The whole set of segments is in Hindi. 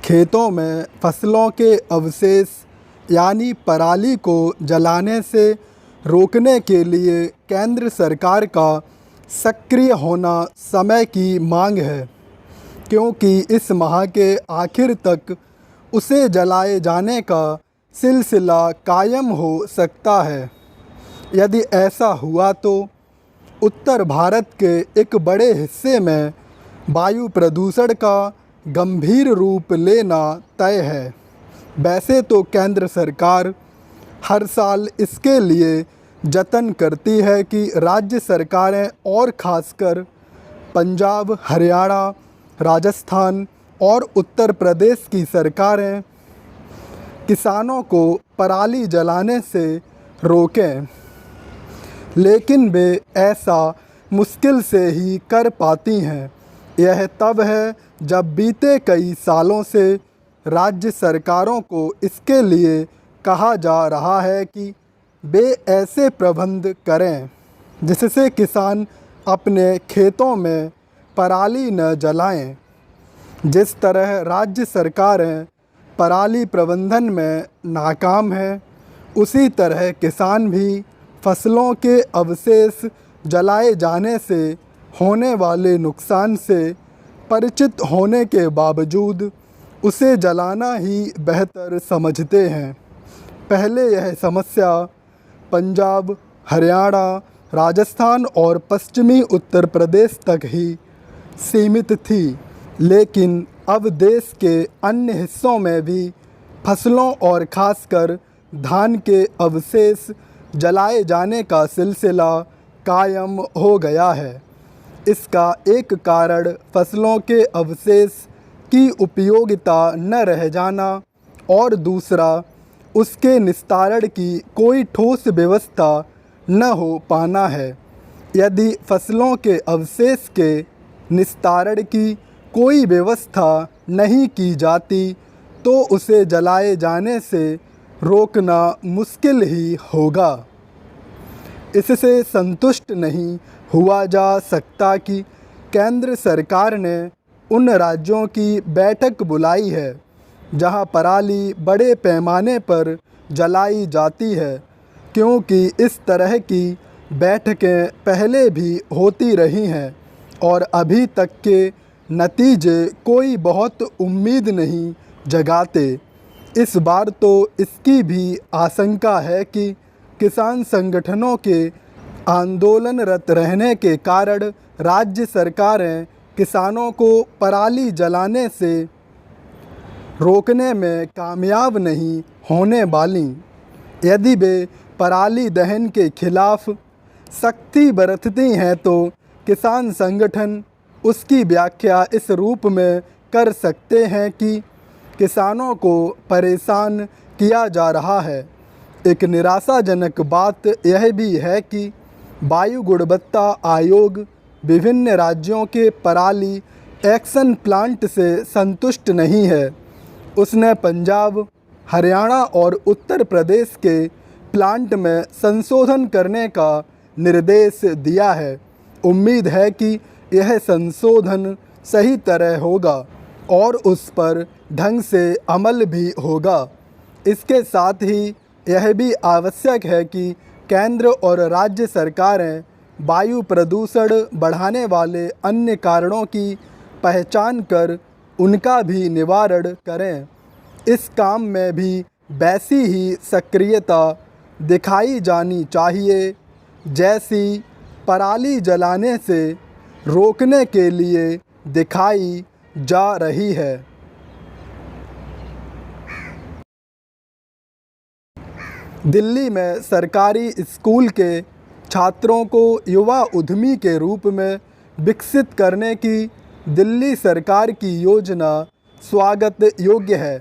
खेतों में फसलों के अवशेष यानी पराली को जलाने से रोकने के लिए केंद्र सरकार का सक्रिय होना समय की मांग है, क्योंकि इस माह के आखिर तक उसे जलाए जाने का सिलसिला कायम हो सकता है। यदि ऐसा हुआ तो उत्तर भारत के एक बड़े हिस्से में वायु प्रदूषण का गंभीर रूप लेना तय है। वैसे तो केंद्र सरकार हर साल इसके लिए जतन करती है कि राज्य सरकारें और ख़ासकर पंजाब, हरियाणा, राजस्थान और उत्तर प्रदेश की सरकारें किसानों को पराली जलाने से रोकें, लेकिन वे ऐसा मुश्किल से ही कर पाती हैं। यह तब है जब बीते कई सालों से राज्य सरकारों को इसके लिए कहा जा रहा है कि वे ऐसे प्रबंध करें जिससे किसान अपने खेतों में पराली न जलाएं। जिस तरह राज्य सरकारें पराली प्रबंधन में नाकाम हैं, उसी तरह किसान भी फसलों के अवशेष जलाए जाने से होने वाले नुकसान से परिचित होने के बावजूद उसे जलाना ही बेहतर समझते हैं। पहले यह समस्या पंजाब, हरियाणा, राजस्थान और पश्चिमी उत्तर प्रदेश तक ही सीमित थी, लेकिन अब देश के अन्य हिस्सों में भी फसलों और ख़ासकर धान के अवशेष जलाए जाने का सिलसिला कायम हो गया है। इसका एक कारण फसलों के अवशेष की उपयोगिता न रह जाना और दूसरा उसके निस्तारण की कोई ठोस व्यवस्था न हो पाना है। यदि फसलों के अवशेष के निस्तारण की कोई व्यवस्था नहीं की जाती तो उसे जलाए जाने से रोकना मुश्किल ही होगा। इससे संतुष्ट नहीं हुआ जा सकता कि केंद्र सरकार ने उन राज्यों की बैठक बुलाई है जहां पराली बड़े पैमाने पर जलाई जाती है, क्योंकि इस तरह की बैठकें पहले भी होती रही हैं और अभी तक के नतीजे कोई बहुत उम्मीद नहीं जगाते। इस बार तो इसकी भी आशंका है कि किसान संगठनों के आंदोलनरत रहने के कारण राज्य सरकारें किसानों को पराली जलाने से रोकने में कामयाब नहीं होने वालीं। यदि वे पराली दहन के खिलाफ सख्ती बरतती हैं तो किसान संगठन उसकी व्याख्या इस रूप में कर सकते हैं कि किसानों को परेशान किया जा रहा है। एक निराशाजनक बात यह भी है कि वायु गुणवत्ता आयोग विभिन्न राज्यों के पराली एक्शन प्लांट से संतुष्ट नहीं है। उसने पंजाब, हरियाणा और उत्तर प्रदेश के प्लांट में संशोधन करने का निर्देश दिया है। उम्मीद है कि यह संशोधन सही तरह होगा और उस पर ढंग से अमल भी होगा। इसके साथ ही यह भी आवश्यक है कि केंद्र और राज्य सरकारें वायु प्रदूषण बढ़ाने वाले अन्य कारणों की पहचान कर उनका भी निवारण करें। इस काम में भी वैसी ही सक्रियता दिखाई जानी चाहिए जैसी पराली जलाने से रोकने के लिए दिखाई जा रही है। दिल्ली में सरकारी स्कूल के छात्रों को युवा उद्यमी के रूप में विकसित करने की दिल्ली सरकार की योजना स्वागत योग्य है।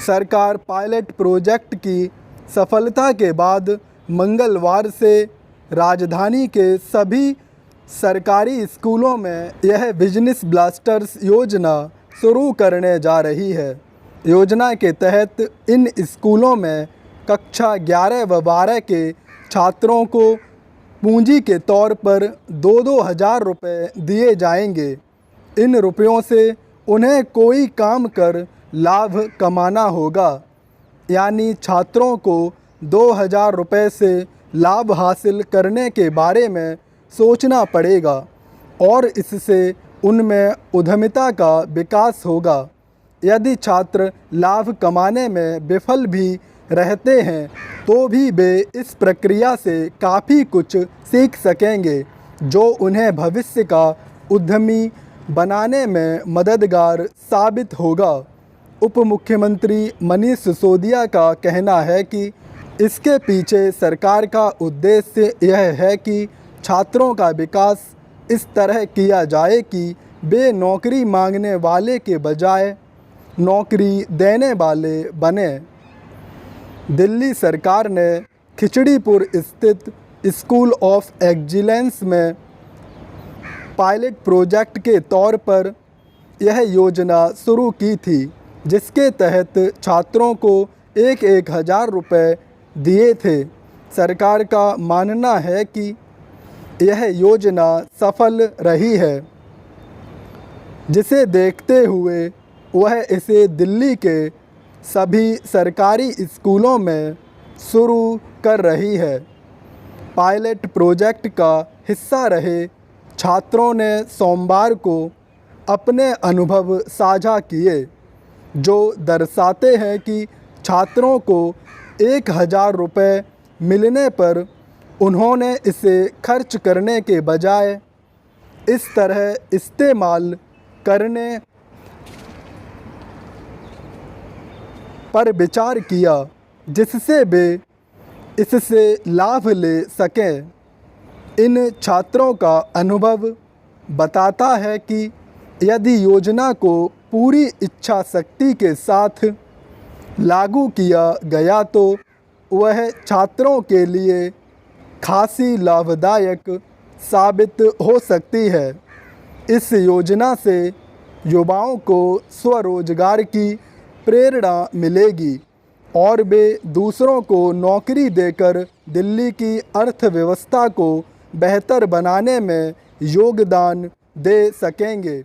सरकार पायलट प्रोजेक्ट की सफलता के बाद मंगलवार से राजधानी के सभी सरकारी स्कूलों में यह बिजनेस ब्लास्टर्स योजना शुरू करने जा रही है। योजना के तहत इन स्कूलों में कक्षा 11 व 12 के छात्रों को पूंजी के तौर पर 2-2 हज़ार रुपये दिए जाएंगे। इन रुपयों से उन्हें कोई काम कर लाभ कमाना होगा, यानी छात्रों को 2,000 रुपये से लाभ हासिल करने के बारे में सोचना पड़ेगा और इससे उनमें उद्यमिता का विकास होगा। यदि छात्र लाभ कमाने में विफल भी रहते हैं तो भी वे इस प्रक्रिया से काफ़ी कुछ सीख सकेंगे जो उन्हें भविष्य का उद्यमी बनाने में मददगार साबित होगा। उप मुख्यमंत्री मनीष सिसोदिया का कहना है कि इसके पीछे सरकार का उद्देश्य यह है कि छात्रों का विकास इस तरह किया जाए कि वे नौकरी मांगने वाले के बजाय नौकरी देने वाले बने। दिल्ली सरकार ने खिचड़ीपुर स्थित स्कूल ऑफ एक्सीलेंस में पायलट प्रोजेक्ट के तौर पर यह योजना शुरू की थी, जिसके तहत छात्रों को 1,000 रुपये दिए थे। सरकार का मानना है कि यह योजना सफल रही है, जिसे देखते हुए वह इसे दिल्ली के सभी सरकारी स्कूलों में शुरू कर रही है। पायलट प्रोजेक्ट का हिस्सा रहे छात्रों ने सोमवार को अपने अनुभव साझा किए, जो दर्शाते हैं कि छात्रों को 1,000 रुपये मिलने पर उन्होंने इसे खर्च करने के बजाय इस तरह इस्तेमाल करने पर विचार किया जिससे वे इससे लाभ ले सकें। इन छात्रों का अनुभव बताता है कि यदि योजना को पूरी इच्छा शक्ति के साथ लागू किया गया तो वह छात्रों के लिए खासी लाभदायक साबित हो सकती है। इस योजना से युवाओं को स्वरोजगार की प्रेरणा मिलेगी और वे दूसरों को नौकरी देकर दिल्ली की अर्थव्यवस्था को बेहतर बनाने में योगदान दे सकेंगे।